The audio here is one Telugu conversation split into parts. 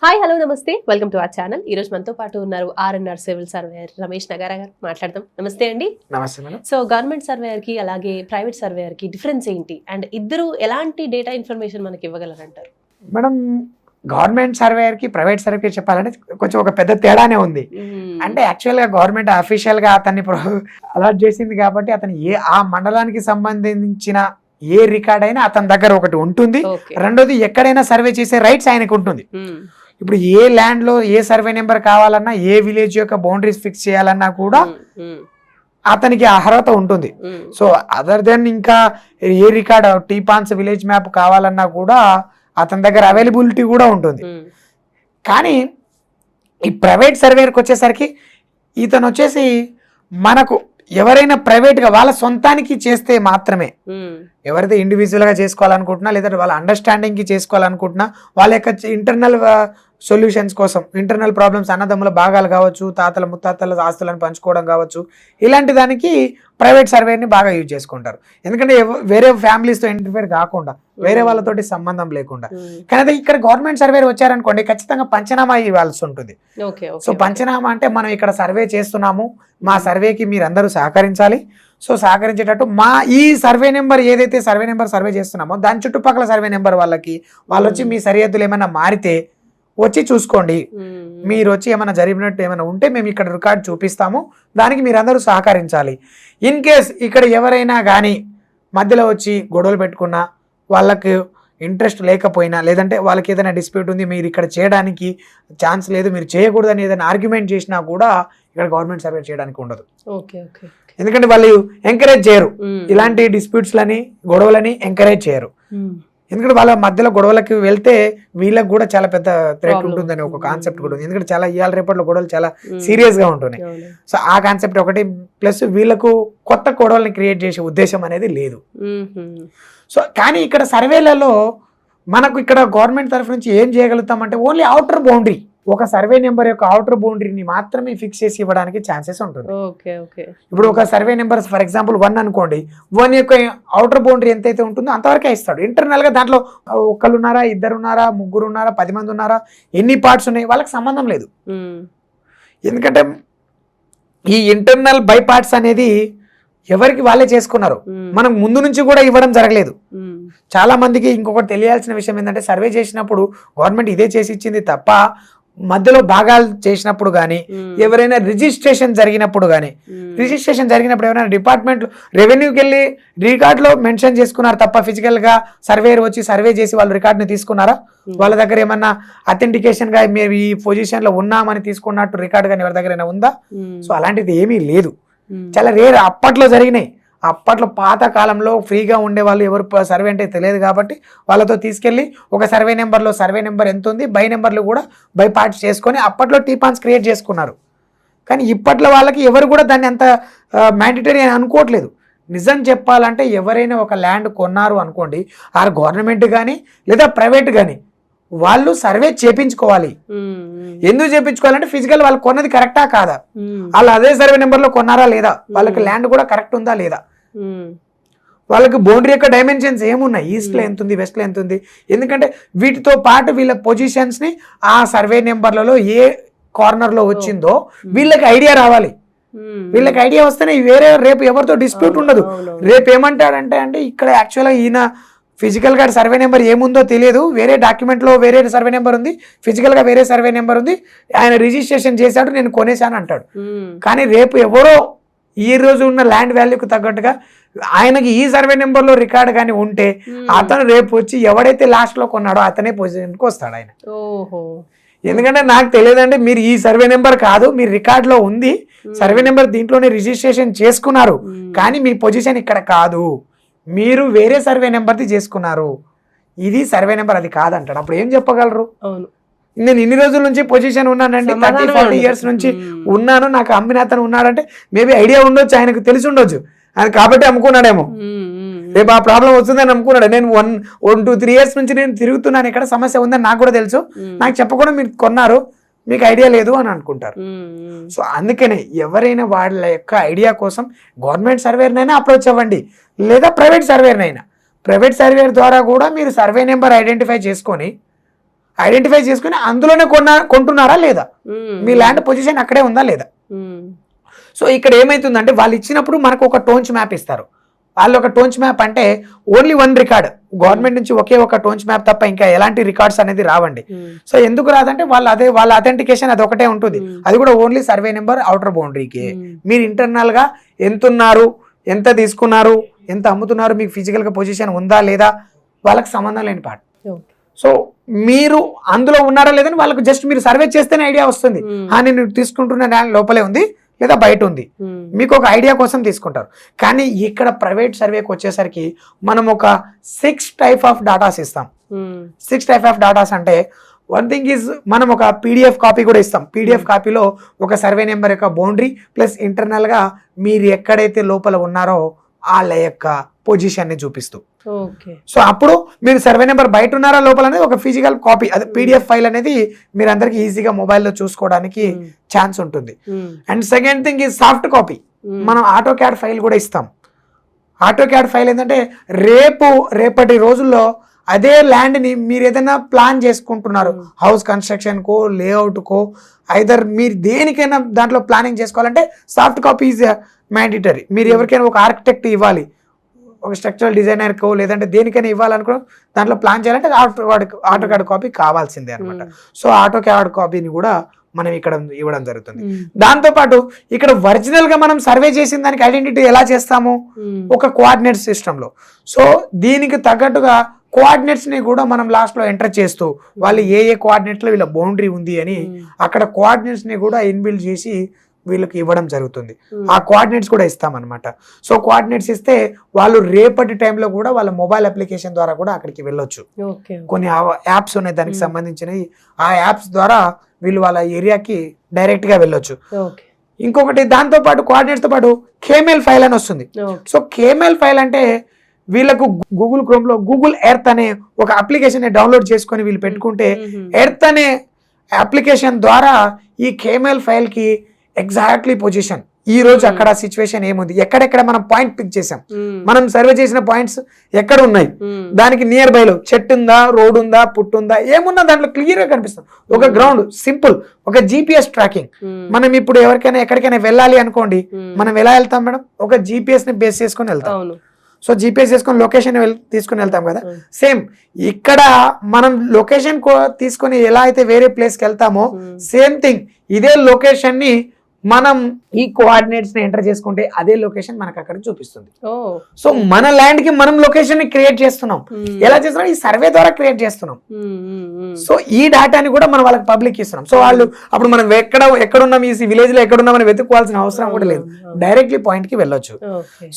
హాయ్ హలో నమస్తే వెల్కమ్ టు అవర్ ఛానల్. ఈ రోజు మనతో పాటు ఉన్నారు ఆర్ఎన్ఆర్ సివిల్ సర్వేయర్ రమేష్ నగారా గారు. మాట్లాడదాం. నమస్తే అండి. నమస్తే మేడం. సో గవర్నమెంట్ సర్వేయర్ కి అలాగే ప్రైవేట్ సర్వేయర్ కి డిఫరెన్స్ ఏంటి అండ్ ఇద్దరు ఎలాంటి డేటా ఇన్ఫర్మేషన్ మనకి ఇవ్వగలరంటారు? మేడం, గవర్నమెంట్ సర్వేయర్ కి ప్రైవేట్ సర్వేకి చెప్పాలంటే కొంచెం ఒక పెద్ద తేడానే ఉంది. అంటే యాక్చువల్ గా గవర్నమెంట్ అఫీషియల్ గా అతన్ని అలాట్ చేసింది కాబట్టి అతను ఆ మండలానికి సంబంధించిన ఏ రికార్డ్ అయినా అతని దగ్గర ఒకటి ఉంటుంది. రెండోది ఎక్కడైనా సర్వే చేసే రైట్స్ ఆయనకు ఉంటుంది. ఇప్పుడు ఏ ల్యాండ్ లో ఏ సర్వే నెంబర్ కావాలన్నా, ఏ విలేజ్ యొక్క బౌండరీస్ ఫిక్స్ చేయాలన్నా కూడా అతనికి అర్హత ఉంటుంది. సో అదర్ దెన్ ఇంకా ఏ రికార్డ్ టీపాన్స్ విలేజ్ మ్యాప్ కావాలన్నా కూడా అతని దగ్గర అవైలబిలిటీ కూడా ఉంటుంది. కానీ ఈ ప్రైవేట్ సర్వేకి వచ్చేసరికి ఇతను వచ్చేసి మనకు ఎవరైనా ప్రైవేట్ గా వాళ్ళ సొంతానికి చేస్తే మాత్రమే, ఎవరైతే ఇండివిజువల్ గా చేసుకోవాలనుకుంటున్నా లేదంటే వాళ్ళ అండర్స్టాండింగ్ కి చేసుకోవాలనుకుంటున్నా, వాళ్ళ యొక్క ఇంటర్నల్ సొల్యూషన్స్ కోసం, ఇంటర్నల్ ప్రాబ్లమ్స్, అన్నదమ్ముల భాగాలు కావచ్చు, తాతల ముత్తాతల ఆస్తులను పంచుకోవడం కావచ్చు, ఇలాంటి దానికి ప్రైవేట్ సర్వేని బాగా యూజ్ చేసుకుంటారు. ఎందుకంటే వేరే ఫ్యామిలీస్తో ఇంటర్ఫేర్ కాకుండా, వేరే వాళ్ళతోటి సంబంధం లేకుండా. కానీ ఇక్కడ గవర్నమెంట్ సర్వే వచ్చారనుకోండి, ఖచ్చితంగా పంచనామా ఇవ్వాల్సి ఉంటుంది. సో పంచనామా అంటే మనం ఇక్కడ సర్వే చేస్తున్నాము, మా సర్వేకి మీరు అందరూ సహకరించాలి. సో సహకరించేటట్టు మా ఈ సర్వే నెంబర్ ఏదైతే సర్వే చేస్తున్నామో దాని చుట్టుపక్కల సర్వే నెంబర్ వాళ్ళు వచ్చి మీ సరిహద్దులు ఏమైనా మారితే వచ్చి చూసుకోండి, మీరు వచ్చి ఏమైనా జరిగినట్టు ఏమైనా ఉంటే మేము ఇక్కడ రికార్డ్ చూపిస్తాము, దానికి మీరందరూ సహకరించాలి. ఇన్ కేస్ ఇక్కడ ఎవరైనా కానీ మధ్యలో వచ్చి గొడవలు పెట్టుకున్నా, వాళ్ళకి ఇంట్రెస్ట్ లేకపోయినా, లేదంటే వాళ్ళకి ఏదైనా డిస్ప్యూట్ ఉంది, మీరు ఇక్కడ చేయడానికి ఛాన్స్ లేదు, మీరు చేయకూడదని ఏదైనా ఆర్గ్యుమెంట్ చేసినా కూడా ఇక్కడ గవర్నమెంట్ సర్వే చేయడానికి ఉండదు. ఎందుకంటే వాళ్ళు ఎంకరేజ్ చేయరు, ఇలాంటి డిస్ప్యూట్స్లని గొడవలని ఎంకరేజ్ చేయరు. ఎందుకంటే వాళ్ళ మధ్యలో గొడవలకి వెళ్తే వీళ్ళకి కూడా చాలా పెద్ద థ్రెట్ ఉంటుందని ఒక కాన్సెప్ట్ కూడా ఉంది. ఎందుకంటే చాలా ఇవాళ రేపట్లో గొడవలు చాలా సీరియస్ గా ఉంటున్నాయి. సో ఆ కాన్సెప్ట్ ఒకటి, ప్లస్ వీళ్ళకు కొత్త గొడవల్ని క్రియేట్ చేసే ఉద్దేశం అనేది లేదు. సో కానీ ఇక్కడ సర్వేలలో మనకు ఇక్కడ గవర్నమెంట్ తరఫు నుంచి ఏం చేయగలుగుతామంటే ఓన్లీ అవుటర్ బౌండరీ, ఒక సర్వే నెంబర్ యొక్క అవుటర్ బౌండరీని మాత్రమే ఫిక్స్ చేసి ఇవ్వడానికి ఛాన్సెస్ ఉంటుంది. ఇప్పుడు ఒక సర్వే నెంబర్ ఫర్ ఎగ్జాంపుల్ 1 అనుకోండి, 1 యొక్క అవుటర్ బౌండరీ ఎంతైతే ఉంటుందో అంతవరకే ఇస్తాడు. ఇంటర్నల్ గా దాంట్లో ఒకళ్ళు ఉన్నారా, 2 ఉన్నారా, 3 ఉన్నారా, 10 మంది ఉన్నారా, ఎన్ని పార్ట్స్ ఉన్నాయి వాళ్ళకి సంబంధం లేదు. ఎందుకంటే ఈ ఇంటర్నల్ బై పార్ట్స్ అనేది ఎవరికి వాళ్ళే చేసుకున్నారు, మనం ముందు నుంచి కూడా ఇవ్వడం జరగలేదు. చాలా మందికి ఇంకొకటి తెలియాల్సిన విషయం ఏంటంటే, సర్వే చేసినప్పుడు గవర్నమెంట్ ఇదే చేసి ఇచ్చింది తప్ప మధ్యలో భాగాలు చేసినప్పుడు కానీ, ఎవరైనా రిజిస్ట్రేషన్ జరిగినప్పుడు ఎవరైనా డిపార్ట్మెంట్ రెవెన్యూకి వెళ్ళి రికార్డులో మెన్షన్ చేసుకున్నారు తప్ప ఫిజికల్ గా సర్వేయర్ వచ్చి సర్వే చేసి వాళ్ళు రికార్డుని తీసుకున్నారా? వాళ్ళ దగ్గర ఏమన్నా అథెంటికేషన్ గా మేము ఈ పొజిషన్ లో ఉన్నామని తీసుకున్నట్టు రికార్డు కానీ ఎవరి దగ్గర ఉందా? సో అలాంటిది ఏమీ లేదు, చాలా రేర్. అప్పట్లో జరిగినాయి. అప్పట్లో పాత కాలంలో ఫ్రీగా ఉండే వాళ్ళు ఎవరు సర్వే అంటే తెలియదు కాబట్టి వాళ్ళతో తీసుకెళ్ళి ఒక సర్వే నెంబర్లో సర్వే నెంబర్ ఎంత ఉంది, బై నెంబర్లు కూడా బై పార్ట్స్ చేసుకొని అప్పట్లో టీపాన్స్ క్రియేట్ చేసుకున్నారు. కానీ ఇప్పట్లో వాళ్ళకి ఎవరు కూడా దాన్ని అంత మ్యాండేటరీ అని అనుకోవట్లేదు. నిజం చెప్పాలంటే ఎవరైనా ఒక ల్యాండ్ కొన్నారు అనుకోండి, ఆ గవర్నమెంట్ కానీ లేదా ప్రైవేట్ కానీ వాళ్ళు సర్వే చేపించుకోవాలి. ఎందుకు చేపించుకోవాలంటే ఫిజికల్ వాళ్ళు కొన్నది కరెక్టా కాదా, వాళ్ళు అదే సర్వే నెంబర్ లో కొన్నారా లేదా, వాళ్ళకి ల్యాండ్ కూడా కరెక్ట్ ఉందా లేదా, వాళ్ళకి బౌండరీ యొక్క డైమెన్షన్స్ ఏమున్నాయి, ఈస్ట్ లో ఎంత ఉంది, వెస్ట్ లో ఎంత ఉంది. ఎందుకంటే వీటితో పాటు వీళ్ళ పొజిషన్స్ ని ఆ సర్వే నెంబర్లలో ఏ కార్నర్ లో వచ్చిందో వీళ్ళకి ఐడియా రావాలి. వీళ్ళకి ఐడియా వస్తేనే వేరే రేపు ఎవరితో డిస్ప్యూట్ ఉండదు. రేపు ఏమంటాడంటే ఇక్కడ యాక్చువల్గా ఈయన ఫిజికల్ గా సర్వే నెంబర్ ఏముందో తెలియదు, వేరే డాక్యుమెంట్ లో వేరే సర్వే నెంబర్ ఉంది, ఫిజికల్ గా వేరే సర్వే నెంబర్ ఉంది, ఆయన రిజిస్ట్రేషన్ చేశాడు, నేను కొనేశాను అంటాడు. కానీ రేపు ఎవరో ఈ రోజు ఉన్న ల్యాండ్ వాల్యూకి తగ్గట్టుగా ఆయనకి ఈ సర్వే నెంబర్ లో రికార్డ్ కానీ ఉంటే అతను రేపు వచ్చి ఎవడైతే లాస్ట్ లో కొన్నాడో అతనే పొజిషన్కి వస్తాడు ఆయన. ఎందుకంటే నాకు తెలియదండి, మీరు ఈ సర్వే నెంబర్ కాదు, మీరు రికార్డ్ లో ఉంది, సర్వే నెంబర్ దీంట్లోనే రిజిస్ట్రేషన్ చేసుకున్నారు, కానీ మీ పొజిషన్ ఇక్కడ కాదు, మీరు వేరే సర్వే నెంబర్ది చేసుకున్నారు, ఇది సర్వే నెంబర్ అది కాదంటాడు. అప్పుడు ఏం చెప్పగలరు? నేను ఇన్ని రోజుల నుంచి పొజిషన్ ఉన్నానండి, 30-40 years నుంచి ఉన్నాను, నాకు అమ్మిన అతను ఉన్నాడంటే మేబీ ఐడియా ఉండొచ్చు, ఆయనకు తెలిసి ఉండొచ్చు, ఆయన కాబట్టి అమ్ముకున్నాడేమో. రేపు ఆ ప్రాబ్లం వస్తుందని అమ్ముకున్నాడు. నేను 1-2-3 years నుంచి నేను తిరుగుతున్నాను, ఇక్కడ సమస్య ఉందని నాకు కూడా తెలుసు, నాకు చెప్పకుండా మీరు కొన్నారు, మీకు ఐడియా లేదు అని అనుకుంటారు. సో అందుకనే ఎవరైనా వాళ్ళ యొక్క ఐడియా కోసం గవర్నమెంట్ సర్వేర్నైనా అప్రోచ్ అవ్వండి, లేదా ప్రైవేట్ సర్వేర్నైనా. ప్రైవేట్ సర్వేర్ ద్వారా కూడా మీరు సర్వే నెంబర్ ఐడెంటిఫై చేసుకొని ఐడెంటిఫై చేసుకుని అందులోనే కొంటున్నారా లేదా, మీ ల్యాండ్ పొజిషన్ అక్కడే ఉందా లేదా. సో ఇక్కడ ఏమైతుందంటే వాళ్ళు ఇచ్చినప్పుడు మనకు ఒక టోన్స్ మ్యాప్ ఇస్తారు. వాళ్ళు ఒక టోన్స్ మ్యాప్ అంటే ఓన్లీ 1 రికార్డ్, గవర్నమెంట్ నుంచి ఒకే ఒక టోన్స్ మ్యాప్ తప్ప ఇంకా ఎలాంటి రికార్డ్స్ అనేది రావండి. సో ఎందుకు రాదంటే వాళ్ళ అథెంటికేషన్ అది ఒకటే ఉంటుంది. అది కూడా ఓన్లీ సర్వే నెంబర్, అవుటర్ బౌండరీకి. మీరు ఇంటర్నల్ గా ఎంత ఉన్నారు, ఎంత తీసుకున్నారు, ఎంత అమ్ముతున్నారు, మీకు ఫిజికల్ గా పొజిషన్ ఉందా లేదా, వాళ్ళకి సంబంధం లేని పార్ట్. సో మీరు అందులో ఉన్నారా లేదని వాళ్ళకి జస్ట్ మీరు సర్వే చేస్తేనే ఐడియా వస్తుంది. నేను తీసుకుంటున్న లోపలే ఉంది లేదా బయట ఉంది, మీకు ఒక ఐడియా కోసం తీసుకుంటారు. కానీ ఇక్కడ ప్రైవేట్ సర్వేకి వచ్చేసరికి మనం ఒక 6 టైప్ ఆఫ్ డాటాస్ ఇస్తాం. 6 టైప్ ఆఫ్ డాటాస్ అంటే వన్ థింగ్ ఈజ్ మనం ఒక పీడిఎఫ్ కాపీ కూడా ఇస్తాం. పీడిఎఫ్ కాపీలో ఒక సర్వే నెంబర్ యొక్క బౌండరీ ప్లస్ ఇంటర్నల్ గా మీరు ఎక్కడైతే లోపల ఉన్నారో వాళ్ళ యొక్క పొజిషన్ ని చూపిస్తూ. సో అప్పుడు మీరు సర్వే నెంబర్ బయట ఉన్నారా లోపల అనేది ఒక ఫిజికల్ కాపీ, అదే పీడిఎఫ్ ఫైల్ అనేది మీరు అందరికి ఈజీగా మొబైల్లో చూసుకోవడానికి ఛాన్స్ ఉంటుంది. అండ్ సెకండ్ థింగ్ ఈ సాఫ్ట్ కాపీ. మనం ఆటో క్యాడ్ ఫైల్ కూడా ఇస్తాం. ఆటో క్యాడ్ ఫైల్ ఏంటంటే రేపటి రోజుల్లో అదే ల్యాండ్ ని మీరు ఏదైనా ప్లాన్ చేసుకుంటున్నారు, హౌస్ కన్స్ట్రక్షన్ కో, లేఅవుట్ కో, ఐదర్ మీరు దేనికైనా దాంట్లో ప్లానింగ్ చేసుకోవాలంటే సాఫ్ట్ కాపీ ఈజ్ మ్యాండేటరీ. మీరు ఎవరికైనా ఒక ఆర్కిటెక్ట్ ఇవ్వాలి, ఒక స్ట్రక్చరల్ డిజైనర్ కో, లేదంటే దేనికైనా ఇవ్వాలనుకో దాంట్లో ప్లాన్ చేయాలంటే ఆటో క్యాడ్ కాపీ కావాల్సిందే అనమాట. సో ఆటో క్యాడ్ కాపీని కూడా మనం ఇక్కడ ఇవ్వడం జరుగుతుంది. దాంతో పాటు ఇక్కడ ఒరిజినల్ గా మనం సర్వే చేసిన దానికి ఐడెంటిటీ ఎలా చేస్తాము, ఒక కోఆర్డినేట్ సిస్టమ్ లో. సో దీనికి తగ్గట్టుగా కోఆర్డినేట్స్ ని కూడా మనం లాస్ట్ లో ఎంటర్ చేస్తూ వాళ్ళు ఏ కోఆర్డినేట్ లో వీళ్ళ బౌండరీ ఉంది అని అక్కడ కోఆర్డినేట్స్ ని కూడా ఇన్బిల్డ్ చేసి వీళ్ళకి ఇవ్వడం జరుగుతుంది. ఆ కోఆర్డినేట్స్ కూడా ఇస్తామన్నమాట. సో కోఆర్డినేట్స్ ఇస్తే వాళ్ళు రేపటి టైంలో కూడా వాళ్ళ మొబైల్ అప్లికేషన్ ద్వారా కూడా అక్కడికి వెళ్ళొచ్చు. కొన్ని యాప్స్ ఉన్నాయి దానికి సంబంధించినవి, ఆ యాప్స్ ద్వారా వీళ్ళు వాళ్ళ ఏరియాకి డైరెక్ట్ గా వెళ్ళొచ్చు. ఇంకొకటి దాంతో పాటు కోఆర్డినేట్స్ తో పాటు కేమెల్ ఫైల్ అని వస్తుంది. సో కేమెల్ ఫైల్ అంటే వీళ్ళకు గూగుల్ క్రోమ్ లో గూగుల్ ఎర్త్ అనే ఒక అప్లికేషన్ డౌన్లోడ్ చేసుకొని వీళ్ళు పెట్టుకుంటే ఎర్త్ అనే అప్లికేషన్ ద్వారా ఈ కేమెల్ ఫైల్ కి ఎగ్జాక్ట్లీ పొజిషన్, ఈ రోజు అక్కడ సిచ్యువేషన్ ఏముంది, ఎక్కడెక్కడ మనం పాయింట్ పిక్ చేసాం, మనం సర్వే చేసిన పాయింట్స్ ఎక్కడ ఉన్నాయి, దానికి నియర్ బై లో చెట్టు ఉందా, రోడ్ ఉందా, పుట్టు ఉందా, ఏమున్నా దాంట్లో క్లియర్ గా కనిపిస్తుంది. ఒక గ్రౌండ్ సింపుల్, ఒక జిపిఎస్ ట్రాకింగ్. మనం ఇప్పుడు ఎవరికైనా ఎక్కడికైనా వెళ్ళాలి అనుకోండి, మనం ఎలా వెళ్తాం మేడం, ఒక జిపిఎస్ ని బేస్ చేసుకొని వెళ్తాం. సో జిపిఎస్ చేసుకొని లొకేషన్ తీసుకుని వెళ్తాం కదా, సేమ్ ఇక్కడ మనం లొకేషన్ తీసుకొని ఎలా అయితే వేరే ప్లేస్కి వెళ్తామో సేమ్ థింగ్ ఇదే లొకేషన్ ని మనం ఈ కోఆర్డినేట్స్ ని ఎంటర్ చేసుకుంటే అదే లొకేషన్ మనకు అక్కడ చూపిస్తుంది. సో మన ల్యాండ్ కి మనం లొకేషన్ ని క్రియేట్ చేస్తున్నాం. ఎలా చేస్తున్నాం, ఈ సర్వే ద్వారా క్రియేట్ చేస్తున్నాం. సో ఈ డేటాని కూడా మనం వాళ్ళకి పబ్లిక్ ఇస్తున్నాం. సో వాళ్ళు అప్పుడు మనం ఎక్కడున్నాం, ఈ విలేజ్ లో ఎక్కడున్నామని వెతుక్కోవాల్సిన అవసరం కూడా లేదు, డైరెక్ట్లీ పాయింట్ కి వెళ్ళొచ్చు.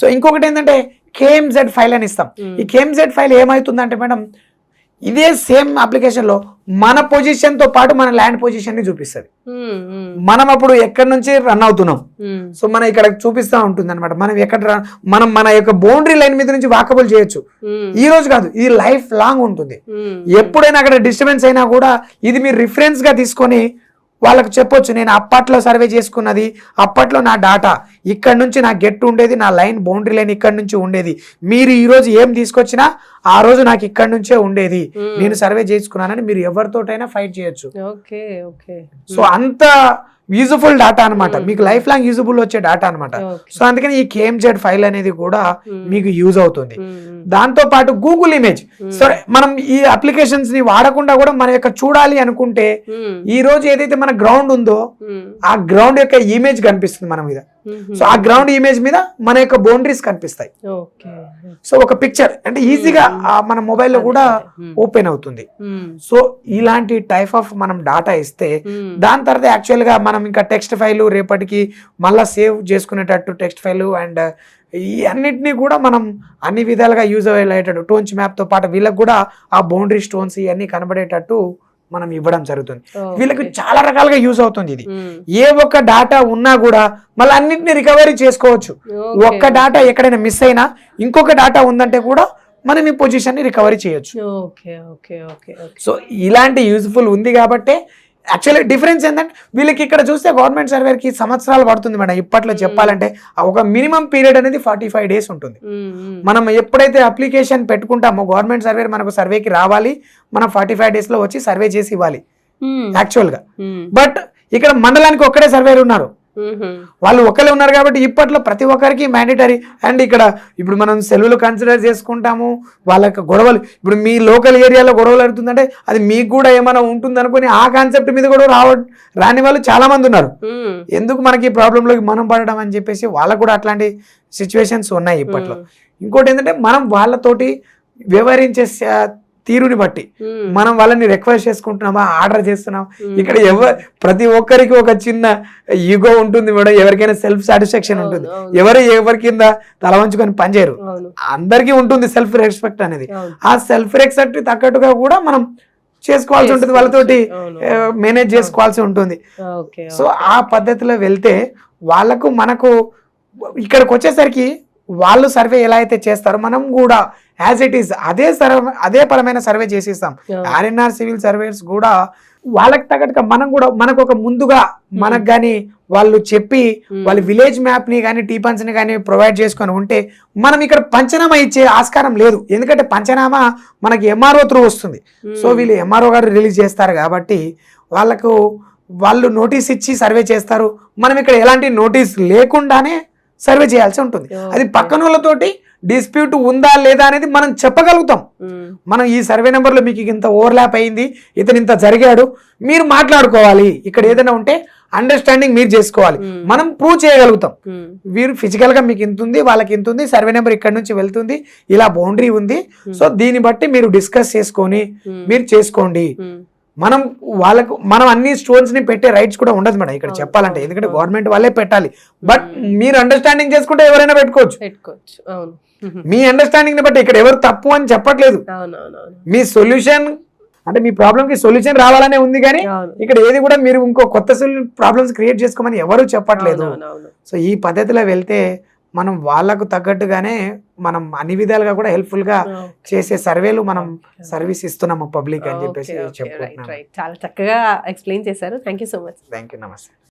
సో ఇంకొకటి ఏంటంటే కేఎంజెడ్ ఫైల్ అని ఇస్తాం. ఈ కేఎంజెడ్ ఫైల్ ఏమవుతుందంటే మేడం, ఇదే సేమ్ అప్లికేషన్ లో మన పొజిషన్ తో పాటు మన ల్యాండ్ పొజిషన్ ని చూపిస్తుంది. మనం అప్పుడు ఎక్కడి నుంచి రన్ అవుతున్నాం, సో మన ఇక్కడ చూపిస్తా ఉంటుంది అనమాట. మనం మన యొక్క బౌండరీ లైన్ మీద నుంచి వాకబుల్ చేయొచ్చు. ఈ రోజు కాదు, ఇది లైఫ్ లాంగ్ ఉంటుంది. ఎప్పుడైనా అక్కడ డిస్టర్బెన్స్ అయినా కూడా ఇది మీరు రిఫరెన్స్ గా తీసుకొని వాళ్ళకు చెప్పొచ్చు, నేను అప్పట్లో సర్వే చేసుకున్నది, అప్పట్లో నా డాటా ఇక్కడ నుంచి నా గెట్ ఉండేది, నా లైన్ బౌండరీ లైన్ ఇక్కడ నుంచి ఉండేది, మీరు ఈ రోజు ఏం తీసుకొచ్చినా ఆ రోజు నాకు ఇక్కడ నుంచే ఉండేది, నేను సర్వే చేసుకున్నానని మీరు ఎవరితోటైనా ఫైట్ చేయొచ్చు. సో అంత యూజఫుల్ డాటా అనమాట, మీకు లైఫ్ లాంగ్ యూజబుల్ వచ్చే డాటా అనమాట. సో అందుకని ఈ కేఎంజెడ్ ఫైల్ అనేది కూడా మీకు యూజ్ అవుతుంది. దాంతో పాటు గూగుల్ ఇమేజ్. సో మనం ఈ అప్లికేషన్స్ ని వాడకుండా కూడా మన యొక్క చూడాలి అనుకుంటే ఈ రోజు ఏదైతే మన గ్రౌండ్ ఉందో ఆ గ్రౌండ్ యొక్క ఇమేజ్ కనిపిస్తుంది మన మీద. సో ఆ గ్రౌండ్ ఇమేజ్ మీద మన యొక్క బౌండరీస్ కనిపిస్తాయి. సో ఒక పిక్చర్ అంటే ఈజీగా మన మొబైల్లో కూడా ఓపెన్ అవుతుంది. సో ఇలాంటి టైప్ ఆఫ్ మనం డాటా ఇస్తే దాని తర్వాత యాక్చువల్ గా మనం ఇంకా టెక్స్ట్ ఫైల్ రేపటికి మళ్ళా సేవ్ చేసుకునేటట్టు టెక్స్ట్ ఫైల్ అండ్ ఈ అన్నిటినీ కూడా మనం అన్ని విధాలుగా యూజ్ అయ్యేటట్టు టోన్స్ మ్యాప్ తో పాటు వీళ్ళకి కూడా ఆ బౌండరీ స్టోన్స్ ఇవన్నీ కనబడేటట్టు మనం ఇవ్వడం జరుగుతుంది. వీళ్ళకి చాలా రకాలుగా యూజ్ అవుతుంది. ఇది ఏ ఒక్క డాటా ఉన్నా కూడా మళ్ళీ అన్నింటినీ రికవరీ చేసుకోవచ్చు. ఒక్క డాటా ఎక్కడైనా మిస్ అయినా ఇంకొక డాటా ఉందంటే కూడా మనం ఈ పొజిషన్ ని రికవరీ చేయొచ్చు. సో ఇలాంటి యూజ్ఫుల్ ఉంది కాబట్టి యాక్చువల్లీ డిఫరెన్స్ ఏంటంటే వీళ్ళకి ఇక్కడ చూస్తే గవర్నమెంట్ సర్వేకి సంవత్సరాలు పడుతుంది మేడం. ఇప్పట్లో చెప్పాలంటే ఒక మినిమం పీరియడ్ అనేది 45 days ఉంటుంది. మనం ఎప్పుడైతే అప్లికేషన్ పెట్టుకుంటామో గవర్నమెంట్ సర్వే మనకు సర్వేకి రావాలి, మనం 45 days లో వచ్చి సర్వే చేసి ఇవ్వాలి యాక్చువల్గా. బట్ ఇక్కడ మండలానికి ఒక్కడే సర్వేలు ఉన్నారు, వాళ్ళు ఒకళ్ళే ఉన్నారు కాబట్టి ఇప్పట్లో ప్రతి ఒక్కరికి మ్యాండేటరీ. అండ్ ఇక్కడ ఇప్పుడు మనం సెలవులు కన్సిడర్ చేసుకుంటాము, వాళ్ళకి గొడవలు ఇప్పుడు మీ లోకల్ ఏరియాలో గొడవలు అవుతుందంటే అది మీకు కూడా ఏమైనా ఉంటుంది అనుకుని ఆ కాన్సెప్ట్ మీద కూడా రాని వాళ్ళు చాలా మంది ఉన్నారు. ఎందుకు మనకి ఈ ప్రాబ్లంలోకి మనం పడడం అని చెప్పేసి వాళ్ళకు కూడా అట్లాంటి సిచ్యువేషన్స్ ఉన్నాయి ఇప్పట్లో. ఇంకోటి ఏంటంటే మనం వాళ్ళతోటి వ్యవహరించే తీరుని బట్టి మనం వాళ్ళని రిక్వెస్ట్ చేసుకుంటున్నామా, ఆర్డర్ చేస్తున్నాం. ఇక్కడ ప్రతి ఒక్కరికి ఒక చిన్న ఈగో ఉంటుంది మేడం, ఎవరికైనా సెల్ఫ్ సాటిస్ఫాక్షన్ ఉంటుంది. ఎవరి కింద తల వంచుకొని పనిచేయరు, అందరికీ ఉంటుంది సెల్ఫ్ రెస్పెక్ట్ అనేది. ఆ సెల్ఫ్ రెస్పెక్ట్ తగ్గట్టుగా కూడా మనం చేసుకోవాల్సి ఉంటుంది, వాళ్ళతోటి మేనేజ్ చేసుకోవాల్సి ఉంటుంది. సో ఆ పద్ధతిలో వెళ్తే వాళ్ళకు మనకు ఇక్కడికి వచ్చేసరికి వాళ్ళు సర్వే ఎలా అయితే చేస్తారో మనం కూడా యాజ్ ఇట్ ఈస్ అదే పరమైన సర్వే చేసిస్తాం. ఆర్ఎన్ఆర్ సివిల్ సర్వేస్ కూడా వాళ్ళకి తగ్గట్టుగా మనం కూడా మనకు ఒక ముందుగా మనకు కానీ వాళ్ళు చెప్పి వాళ్ళ విలేజ్ మ్యాప్ ని కానీ టీపన్స్ ని కానీ ప్రొవైడ్ చేసుకొని ఉంటే మనం ఇక్కడ పంచనామా ఇచ్చే ఆస్కారం లేదు. ఎందుకంటే పంచనామా మనకి ఎంఆర్ఓ త్రూ వస్తుంది. సో వీళ్ళు ఎంఆర్ఓ గారు రిలీజ్ చేస్తారు కాబట్టి వాళ్ళు నోటీస్ ఇచ్చి సర్వే చేస్తారు. మనం ఇక్కడ ఎలాంటి నోటీస్ లేకుండానే సర్వే చేయాల్సి ఉంటుంది. అది పక్కన వాళ్ళతోటి డిస్ప్యూట్ ఉందా లేదా అనేది మనం చెప్పగలుగుతాం. మనం ఈ సర్వే నెంబర్లో మీకు ఇంత ఓవర్లాప్ అయింది, ఇతను ఇంత జరిగాడు, మీరు మాట్లాడుకోవాలి. ఇక్కడ ఏదైనా ఉంటే అండర్స్టాండింగ్ మీరు చేసుకోవాలి, మనం ప్రూవ్ చేయగలుగుతాం. వీరు ఫిజికల్ గా మీకు ఇంత ఉంది, వాళ్ళకి ఇంత ఉంది, సర్వే నెంబర్ ఇక్కడ నుంచి వెళ్తుంది, ఇలా బౌండరీ ఉంది, సో దీన్ని బట్టి మీరు డిస్కస్ చేసుకొని మీరు చేసుకోండి. మనం అన్ని స్టోన్స్ ని పెట్టే రైట్స్ కూడా ఉండదు మేడం ఇక్కడ చెప్పాలంటే, ఎందుకంటే గవర్నమెంట్ వాళ్ళే పెట్టాలి. బట్ మీరు అండర్స్టాండింగ్ చేసుకుంటే ఎవరైనా పెట్టుకోవచ్చు. మీ అండర్స్టాండింగ్ ని బట్టి ఇక్కడ ఎవరు తప్పు అని చెప్పట్లేదు. మీ సొల్యూషన్ అంటే మీ ప్రాబ్లం కి సొల్యూషన్ రావాలనే ఉంది, కానీ ఇక్కడ ఏది కూడా మీరు ఇంకో కొత్త ప్రాబ్లమ్స్ క్రియేట్ చేసుకోమని ఎవరు చెప్పట్లేదు. సో ఈ పద్ధతిలో వెళ్తే మనం వాళ్ళకు తగ్గట్టుగానే మనం అన్ని విధాలుగా కూడా హెల్ప్ఫుల్ గా చేసే సర్వేలు మనం సర్వీస్ ఇస్తున్నాము పబ్లిక్ అని చెప్పేసి చెప్పుకుంటున్నాం. చాలా చక్కగా ఎక్స్ప్లెయిన్ చేశారు. Thank you so much. Thank you, నమస్తే.